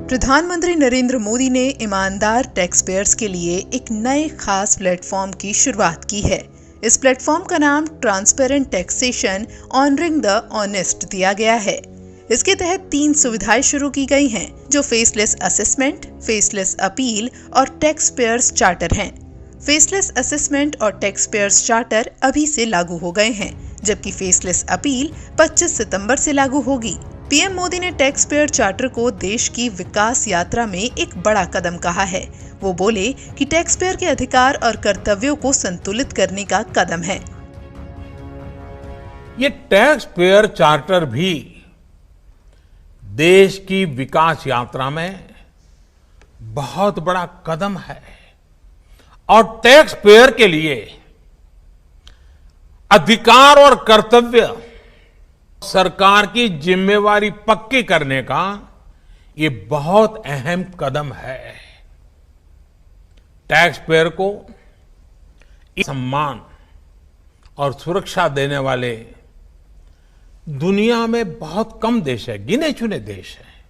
प्रधानमंत्री नरेंद्र मोदी ने ईमानदार टैक्स पेयर्स के लिए एक नए खास प्लेटफॉर्म की शुरुआत की है। इस प्लेटफॉर्म का नाम transparent taxation honouring the honest दिया गया है। इसके तहत 3 सुविधाएं शुरू की गई हैं, जो फेसलेस असेसमेंट, फेसलेस अपील और टैक्स पेयर्स चार्टर हैं। फेसलेस असेसमेंट और टैक्स पेयर्स चार्टर अभी से लागू हो गए हैं, जबकि फेसलेस अपील 25 सितंबर से लागू होगी। पीएम मोदी ने टैक्स पेयर चार्टर को देश की विकास यात्रा में एक बड़ा कदम कहा है। वो बोले कि टैक्स पेयर के अधिकार और कर्तव्यों को संतुलित करने का कदम है। ये टैक्स पेयर चार्टर भी देश की विकास यात्रा में बहुत बड़ा कदम है और टैक्स पेयर के लिए अधिकार और कर्तव्य सरकार की जिम्मेवारी पक्की करने का ये बहुत अहम कदम है। टैक्स पेयर को सम्मान और सुरक्षा देने वाले दुनिया में बहुत कम देश है, गिने चुने देश हैं,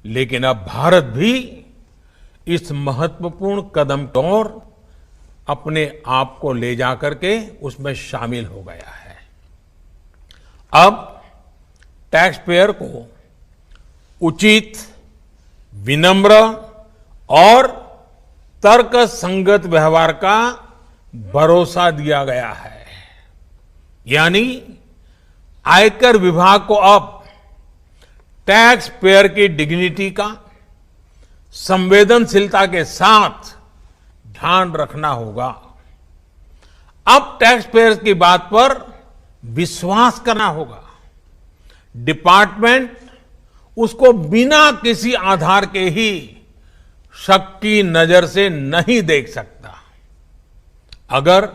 लेकिन अब भारत भी इस महत्वपूर्ण कदम की ओर अपने आप को ले जाकर के उसमें शामिल हो गया है। अब टैक्स पेयर को उचित, विनम्र और तर्कसंगत व्यवहार का भरोसा दिया गया है। यानी आयकर विभाग को अब टैक्स पेयर की डिग्निटी का संवेदनशीलता के साथ ध्यान रखना होगा। अब टैक्स पेयर की बात पर विश्वास करना होगा। डिपार्टमेंट उसको बिना किसी आधार के ही शक की नजर से नहीं देख सकता। अगर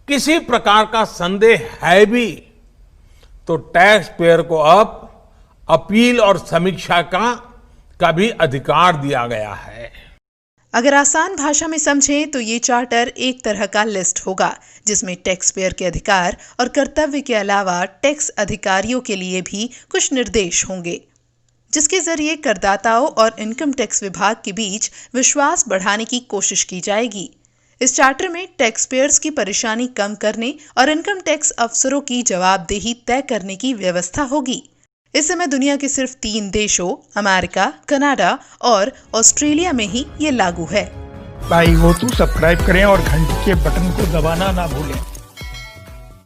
किसी प्रकार का संदेह है भी तो टैक्स पेयर को अब अपील और समीक्षा का भी अधिकार दिया गया है। अगर आसान भाषा में समझें तो ये चार्टर एक तरह का लिस्ट होगा, जिसमें टैक्स पेयर के अधिकार और कर्तव्य के अलावा टैक्स अधिकारियों के लिए भी कुछ निर्देश होंगे, जिसके जरिए करदाताओं और इनकम टैक्स विभाग के बीच विश्वास बढ़ाने की कोशिश की जाएगी। इस चार्टर में टैक्स पेयर्स की परेशानी कम करने और इनकम टैक्स अफसरों की जवाबदेही तय करने की व्यवस्था होगी। इस समय दुनिया के सिर्फ 3 देशों अमेरिका, कनाडा और ऑस्ट्रेलिया में ही ये लागू है। भाई वो सब्सक्राइब करें और घंटी के बटन को दबाना ना भूलें।